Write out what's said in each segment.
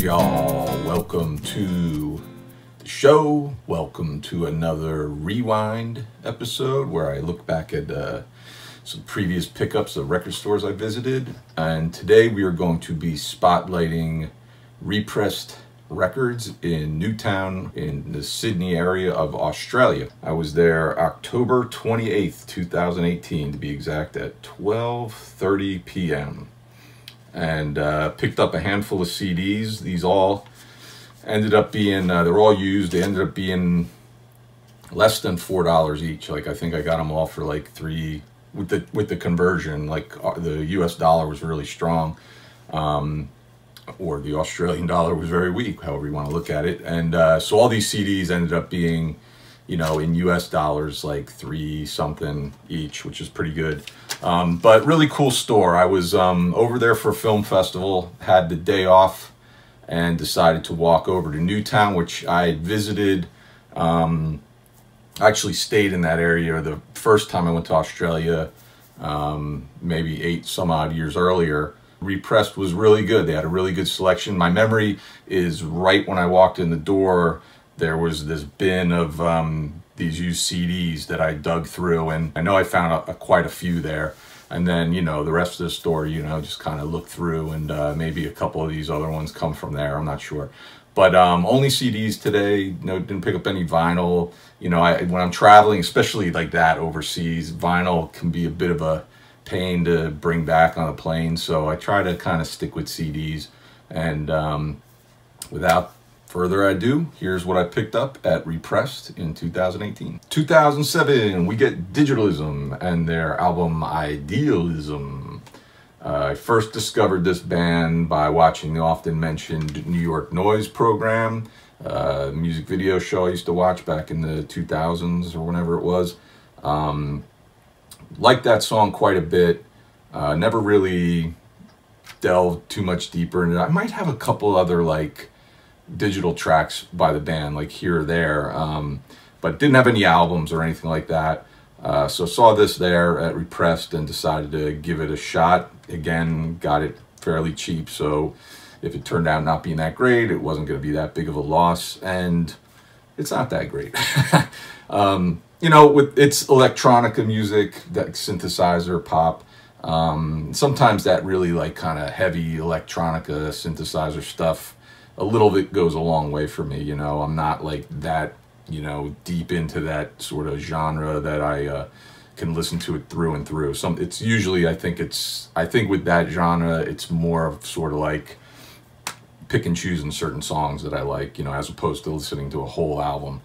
y'all? Welcome to the show. Welcome to another Rewind episode where I look back at some previous pickups of record stores I visited. And today we are going to be spotlighting Repressed Records in Newtown in the Sydney area of Australia. I was there October 28th, 2018 to be exact, at 12:30 p.m. and picked up a handful of CDs. These all ended up being, they're all used. They ended up being less than $4 each. Like, I think I got them all for like $3, with the conversion, like the US dollar was really strong. Or the Australian dollar was very weak, however you want to look at it. And so all these CDs ended up being, you know, in US dollars, like $3 something each, which is pretty good. But really cool store. I was over there for a film festival, had the day off, and decided to walk over to Newtown, which I had visited. I actually stayed in that area the first time I went to Australia, maybe 8 some odd years earlier. Repressed was really good. They had a really good selection. My memory is right when I walked in the door, there was this bin of these used CDs that I dug through, and I know I found quite a few there. And then, you know, the rest of the store, you know, just kind of look through, and maybe a couple of these other ones come from there. I'm not sure. But only CDs today. No, didn't pick up any vinyl. You know, when I'm traveling, especially like that overseas, vinyl can be a bit of a pain to bring back on a plane, so I try to kind of stick with CDs. And without further ado, here's what I picked up at Repressed in 2018. 2007, we get Digitalism and their album Idealism. I first discovered this band by watching the often mentioned New York Noise program, music video show I used to watch back in the 2000s or whenever it was. Liked that song quite a bit. Never really delved too much deeper into it. I might have a couple other like digital tracks by the band, like here or there, but didn't have any albums or anything like that. So saw this there at Repressed and decided to give it a shot. Again, got it fairly cheap, so if it turned out not being that great, it wasn't going to be that big of a loss, and it's not that great. You know, with its electronica music, that synthesizer pop, sometimes that really like kind of heavy electronica synthesizer stuff, a little bit goes a long way for me. You know, I'm not like that, you know, deep into that sort of genre that I can listen to it through and through. It's usually, I think with that genre, it's more of sort of like pick and choosing certain songs that I like, you know, as opposed to listening to a whole album.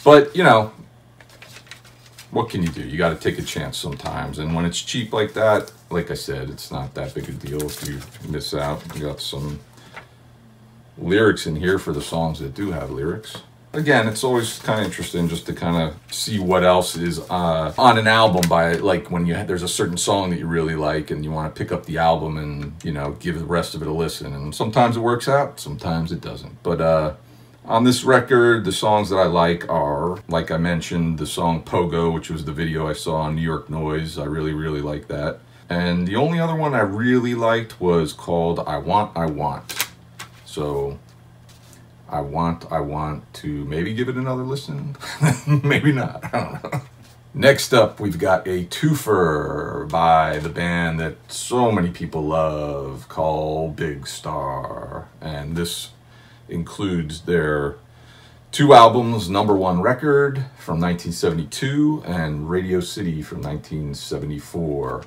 But, you know, what can you do? You got to take a chance sometimes. And when it's cheap like that, like I said, it's not that big a deal if you miss out. You got some lyrics in here for the songs that do have lyrics. Again, it's always kind of interesting just to kind of see what else is on an album by, like, when there's a certain song that you really like and you want to pick up the album and, you know, give the rest of it a listen. And sometimes it works out, sometimes it doesn't. But, on this record, the songs that I like are, like I mentioned, the song Pogo, which was the video I saw on New York Noise. I really, really like that. And the only other one I really liked was called I Want. So, I want to maybe give it another listen. Maybe not, I don't know. Next up, we've got a twofer by the band that so many people love called Big Star. And this includes their 2 albums, Number One Record from 1972 and Radio City from 1974.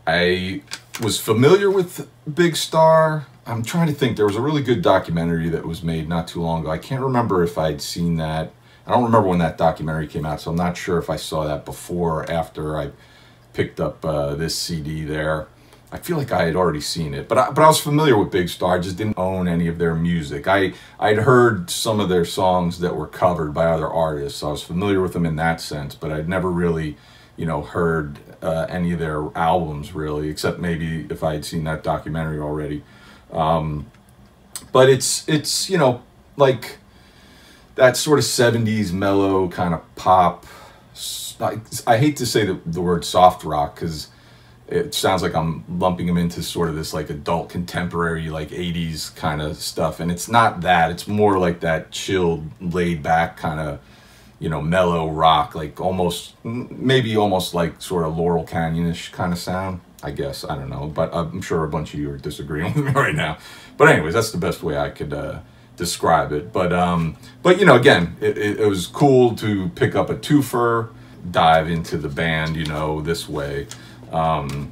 I was familiar with Big Star. I'm trying to think. There was a really good documentary that was made not too long ago. I can't remember if I'd seen that. I don't remember when that documentary came out, so I'm not sure if I saw that before or after I picked up this CD there. I feel like I had already seen it, but I was familiar with Big Star. I just didn't own any of their music. I'd heard some of their songs that were covered by other artists, so I was familiar with them in that sense, but I'd never really, you know, heard any of their albums really, except maybe if I had seen that documentary already. But it's you know, like that sort of 70s mellow kind of pop. I hate to say the word soft rock, because it sounds like I'm lumping them into sort of this like adult contemporary like 80s kind of stuff, and it's not that. It's more like that chilled, laid back kind of, you know, mellow rock, like almost, maybe almost like sort of Laurel Canyon-ish kind of sound, I guess. I don't know, but I'm sure a bunch of you are disagreeing with me right now. But anyways, that's the best way I could describe it. But you know, again, it was cool to pick up a twofer, dive into the band, you know, this way. And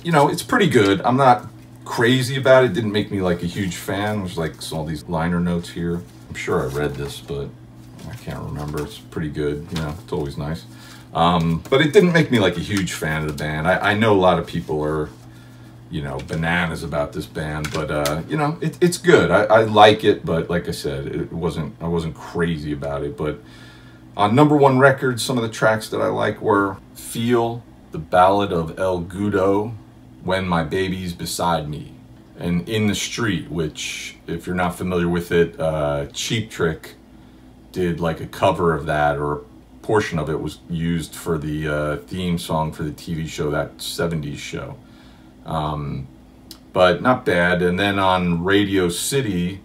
you know, it's pretty good. I'm not crazy about it. Didn't make me like a huge fan. There's like all these liner notes here. I'm sure I read this, but I can't remember. It's pretty good, you know, it's always nice. But it didn't make me like a huge fan of the band. I know a lot of people are, you know, bananas about this band, but you know, it's good. I like it, but like I said, I wasn't crazy about it. But on #1 Records, some of the tracks that I like were Feel, The Ballad of El Gudo, When My Baby's Beside Me, and In the Street, which, if you're not familiar with it, Cheap Trick did like a cover of that, or a portion of it was used for the theme song for the TV show, that 70s show. But not bad. And then on Radio City,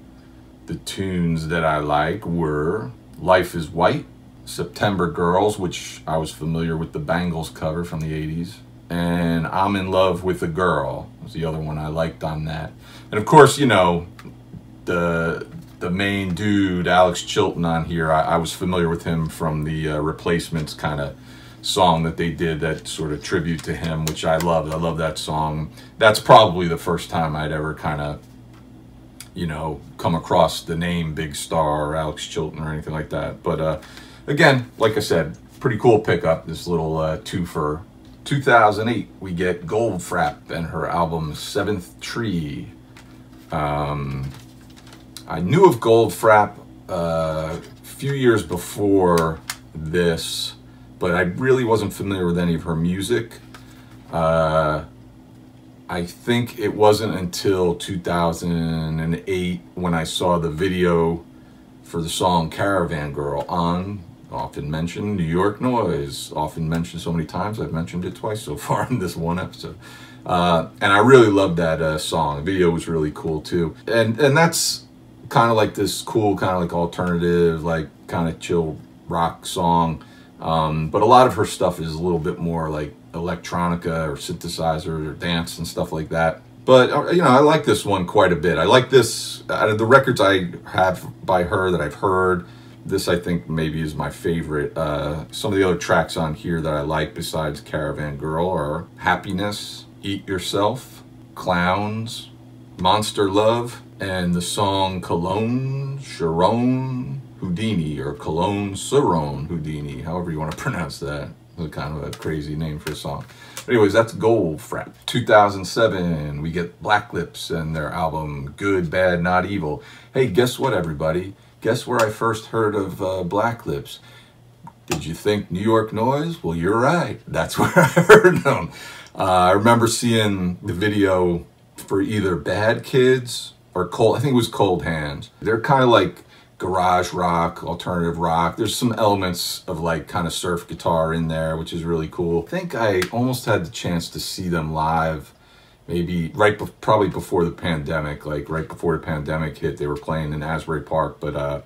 the tunes that I like were Life is White, September Girls, which I was familiar with the Bangles cover from the 80s, and I'm in Love with a Girl was the other one I liked on that. And of course, you know, the main dude, Alex Chilton, on here, I was familiar with him from the Replacements kind of song that they did, that sort of tribute to him, which I loved. I love that song. That's probably the first time I'd ever kind of, you know, come across the name Big Star or Alex Chilton or anything like that. But again, like I said, pretty cool pickup, this little twofer. 2008, we get Goldfrapp and her album Seventh Tree. I knew of Goldfrapp a few years before this, but I really wasn't familiar with any of her music. I think it wasn't until 2008 when I saw the video for the song Caravan Girl on, often mentioned, New York Noise, often mentioned so many times. I've mentioned it twice so far in this one episode. And I really loved that song. The video was really cool too. And that's kind of like this cool, kind of like alternative, like kind of chill rock song. But a lot of her stuff is a little bit more like electronica or synthesizer or dance and stuff like that. But, you know, I like this one quite a bit. I like this, out of the records I have by her that I've heard, this I think maybe is my favorite. Some of the other tracks on here that I like besides Caravan Girl are Happiness, Eat Yourself, Clowns, Monster Love, and the song Cologne Sharon Houdini, or Cologne Saron Houdini, however you want to pronounce that. It's kind of a crazy name for a song. But anyways, that's Goldfrapp. 2007, we get Black Lips and their album Good, Bad, Not Evil. Hey, guess what, everybody? Guess where I first heard of Black Lips? Did you think New York Noise? Well, you're right. That's where I heard them. I remember seeing the video for either Bad Kids or Cold, I think it was Cold Hands. They're kind of like garage rock, alternative rock. There's some elements of like kind of surf guitar in there, which is really cool. I think I almost had the chance to see them live, maybe probably before the pandemic, like right before the pandemic hit. They were playing in Asbury Park, but I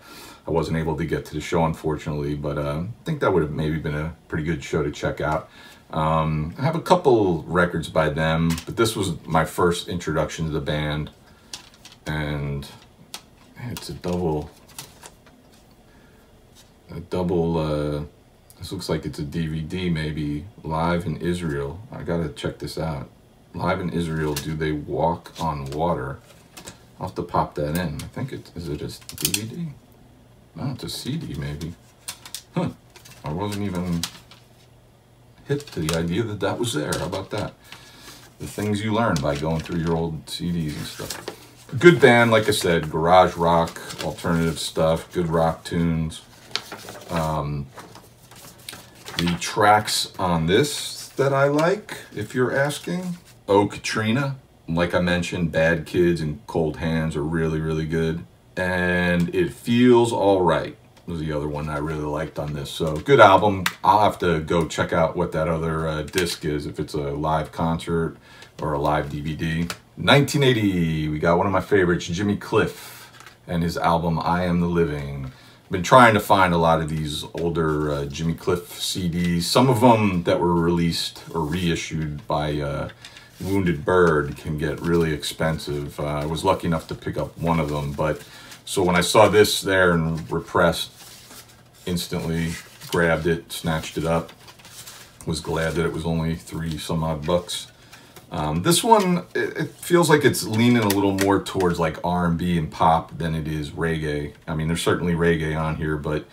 wasn't able to get to the show, unfortunately. But I think that would have maybe been a pretty good show to check out. I have a couple records by them, but this was my first introduction to the band. And it's a double, this looks like it's a DVD maybe, Live in Israel. I gotta check this out. Live in Israel, Do They Walk on Water? I'll have to pop that in. I think is it a DVD? No, it's a CD maybe. Huh, I wasn't even hip to the idea that that was there. How about that? The things you learn by going through your old CDs and stuff. Good band, like I said, garage rock, alternative stuff, good rock tunes. The tracks on this that I like, if you're asking, Oh Katrina, like I mentioned, Bad Kids and Cold Hands are really, really good. And It Feels Alright. was the other one I really liked on this. So good album. I'll have to go check out what that other disc is, if it's a live concert or a live DVD. 1980, we got one of my favorites, Jimmy Cliff, and his album I Am the Living. Been trying to find a lot of these older Jimmy Cliff CDs. Some of them that were released or reissued by Wounded Bird can get really expensive. I was lucky enough to pick up one of them, but so when I saw this there and Repressed, instantly grabbed it, snatched it up. Was glad that it was only $3 some odd bucks. This one, it feels like it's leaning a little more towards like R&B and pop than it is reggae. I mean, there's certainly reggae on here, but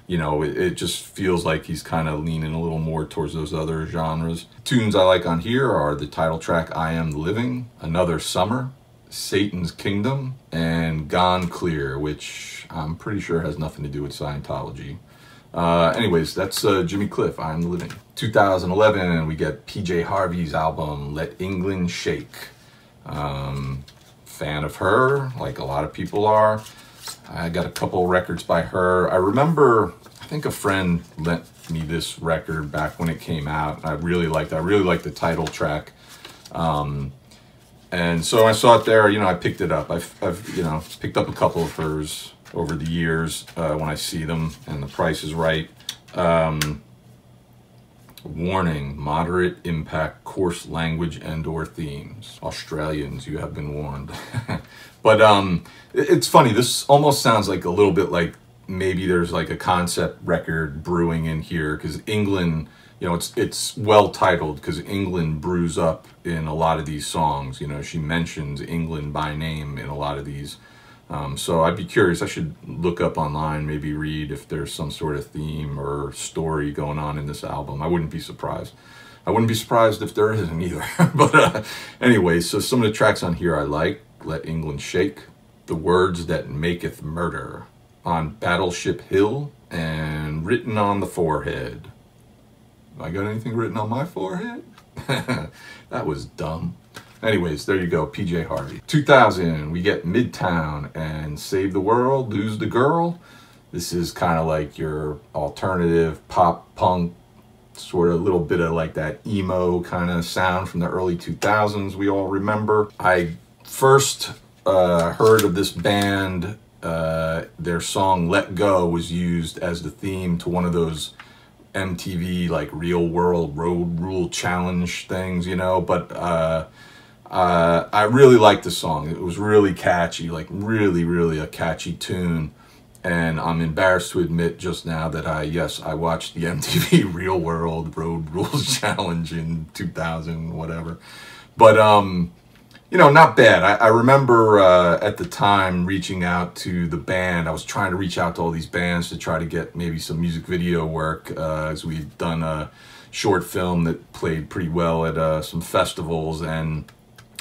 you know, it just feels like he's kind of leaning a little more towards those other genres. Tunes I like on here are the title track, I Am the Living, Another Summer, Satan's Kingdom, and Gone Clear, which I'm pretty sure has nothing to do with Scientology. Anyways, that's Jimmy Cliff, I Am the Living. 2011, we get PJ Harvey's album, Let England Shake. Fan of her, like a lot of people are. I got a couple records by her. I remember, I think a friend lent me this record back when it came out. I really liked the title track. And so I saw it there, you know, I picked it up. I've you know, picked up a couple of hers over the years when I see them and the price is right. Warning, moderate impact, coarse language and or themes. Australians, you have been warned. But it's funny, this almost sounds like a little bit like maybe there's like a concept record brewing in here, because England, you know, it's well titled because England brews up in a lot of these songs. You know, she mentions England by name in a lot of these. So I'd be curious. I should look up online, maybe read if there's some sort of theme or story going on in this album. I wouldn't be surprised. I wouldn't be surprised if there isn't either. But anyway, so some of the tracks on here I like. Let England Shake, The Words That Maketh Murder, On Battleship Hill, and Written on the Forehead. I got anything written on my forehead? That was dumb. Anyways, there you go, PJ Harvey. 2000, we get Midtown and Save the World, Lose the Girl. This is kind of like your alternative pop punk, sort of a little bit of like that emo kind of sound from the early 2000s we all remember. I first heard of this band, their song Let Go was used as the theme to one of those MTV like Real World Road Rule Challenge things, you know, but I really liked the song. It was really catchy, like really a catchy tune. And I'm embarrassed to admit just now that I watched the MTV Real World Road Rules Challenge in 2000, whatever. But, you know, not bad. I remember at the time reaching out to the band. I was trying to reach out to all these bands to try to get maybe some music video work, as we'd done a short film that played pretty well at some festivals. And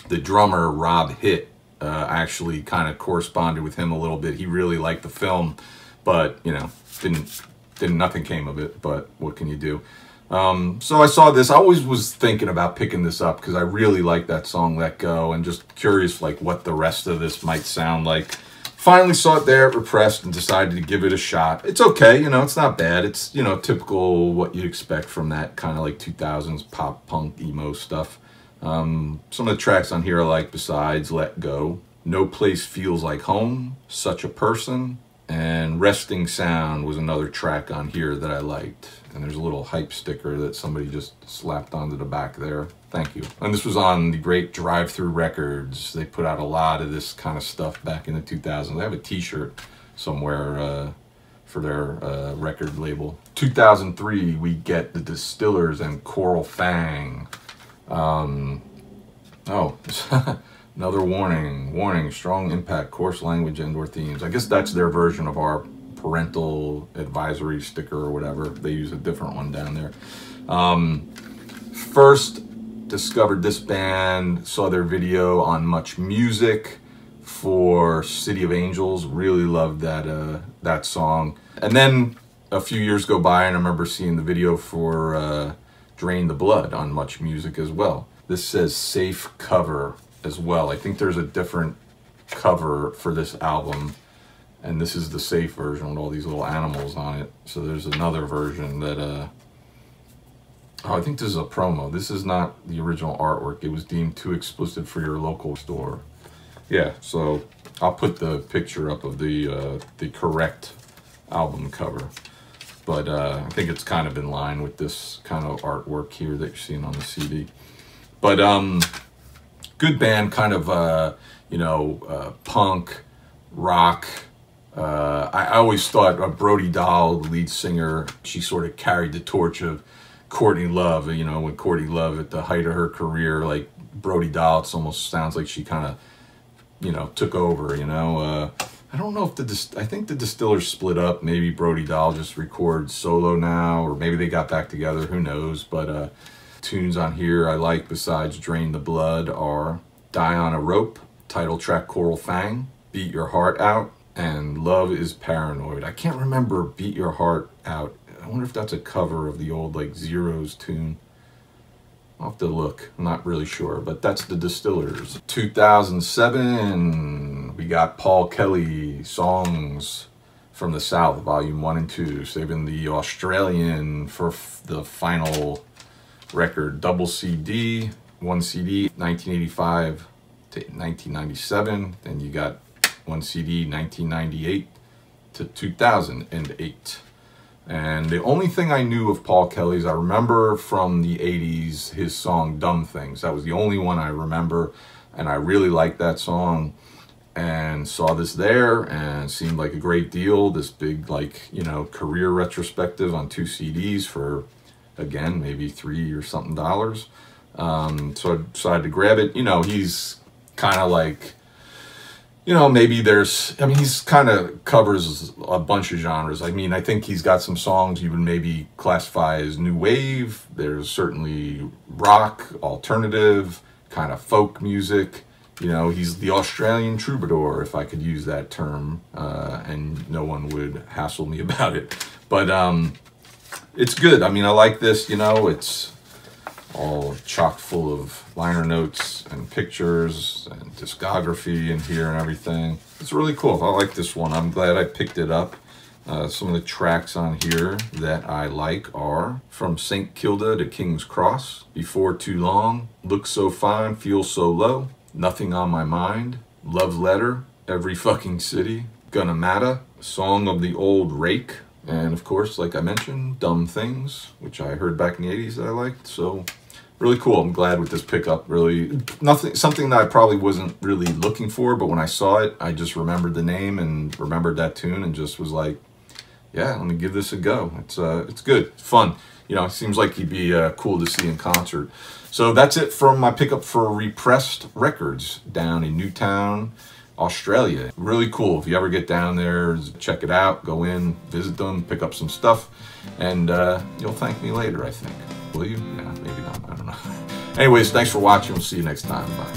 the drummer, Rob Hitt, actually kind of corresponded with him a little bit. He really liked the film, but, you know, nothing came of it, but what can you do? So I saw this. I always was thinking about picking this up because I really like that song, Let Go, and just curious like what the rest of this might sound like. Finally saw it there at Repressed and decided to give it a shot. It's okay, you know, it's not bad. It's, you know, typical what you'd expect from that kind of like 2000s pop punk emo stuff. Some of the tracks on here I like besides Let Go. No Place Feels Like Home, Such a Person, and Resting Sound was another track on here that I liked. And there's a little hype sticker that somebody just slapped onto the back there. Thank you. And this was on the great Drive-Thru Records. They put out a lot of this kind of stuff back in the 2000s. They have a t-shirt somewhere for their record label. 2003, we get the Distillers and Coral Fang. Another warning, strong impact, coarse language and or themes. I guess that's their version of our parental advisory sticker or whatever. They use a different one down there. First discovered this band, saw their video on Much Music for City of Angels. Really loved that song. And then a few years go by and I remember seeing the video for Drain the Blood on Much Music as well. This says Safe Cover as well. I think there's a different cover for this album. And this is the safe version with all these little animals on it. So there's another version that, oh, I think this is a promo. This is not the original artwork. It was deemed too explicit for your local store. Yeah, so I'll put the picture up of the correct album cover. But I think it's kind of in line with this kind of artwork here that you're seeing on the CD. But good band, kind of, you know, punk, rock. I always thought Brody Dahl, the lead singer, she sort of carried the torch of Courtney Love. You know, when Courtney Love at the height of her career, like Brody Dahl, it almost sounds like she kind of, you know, took over, you know. I don't know if I think the Distillers split up. Maybe Brody Dahl just records solo now, or maybe they got back together, who knows. But tunes on here I like besides Drain the Blood are Die on a Rope, title track Coral Fang, Beat Your Heart Out, and Love is Paranoid. I can't remember Beat Your Heart Out. I wonder if that's a cover of the old like Zeros tune. I'll have to look. I'm not really sure, but that's the Distillers. 2007, we got Paul Kelly, Songs from the South, Volume 1 and 2, saving the Australian for the final record. Double CD, one CD, 1985 to 1997. Then you got one CD, 1998 to 2008. And the only thing I knew of Paul Kelly's, I remember from the 80s, his song Dumb Things. That was the only one I remember, and I really liked that song. And saw this there, and it seemed like a great deal. This big, like, you know, career retrospective on 2 CDs for, again, maybe $3 or something. So I decided to grab it. You know, he's kind of like, you know, maybe there's, I mean, he's kind of covers a bunch of genres. I mean, I think he's got some songs you would maybe classify as new wave. There's certainly rock, alternative, kind of folk music. You know, he's the Australian troubadour, if I could use that term, and no one would hassle me about it. But it's good. I mean, I like this, you know, it's all chock full of liner notes and pictures and discography in here and everything. It's really cool. I like this one. I'm glad I picked it up. Some of the tracks on here that I like are From St. Kilda to King's Cross, Before Too Long, Look So Fine, Feel So Low, Nothing on My Mind, Love Letter, Every Fucking City, Gonna Matta, Song of the Old Rake, and of course, like I mentioned, Dumb Things, which I heard back in the 80s that I liked. So really cool. I'm glad with this pickup. Really something that I probably wasn't really looking for, but when I saw it, I just remembered the name and remembered that tune and just was like, yeah, let me give this a go. It's good. It's fun. You know, it seems like he'd be cool to see in concert. So that's it from my pickup for Repressed Records down in Newtown, Australia. Really cool. If you ever get down there, check it out, go in, visit them, pick up some stuff, and you'll thank me later, I think. Will you? Yeah, maybe not. I don't know. Anyways, thanks for watching. We'll see you next time. Bye.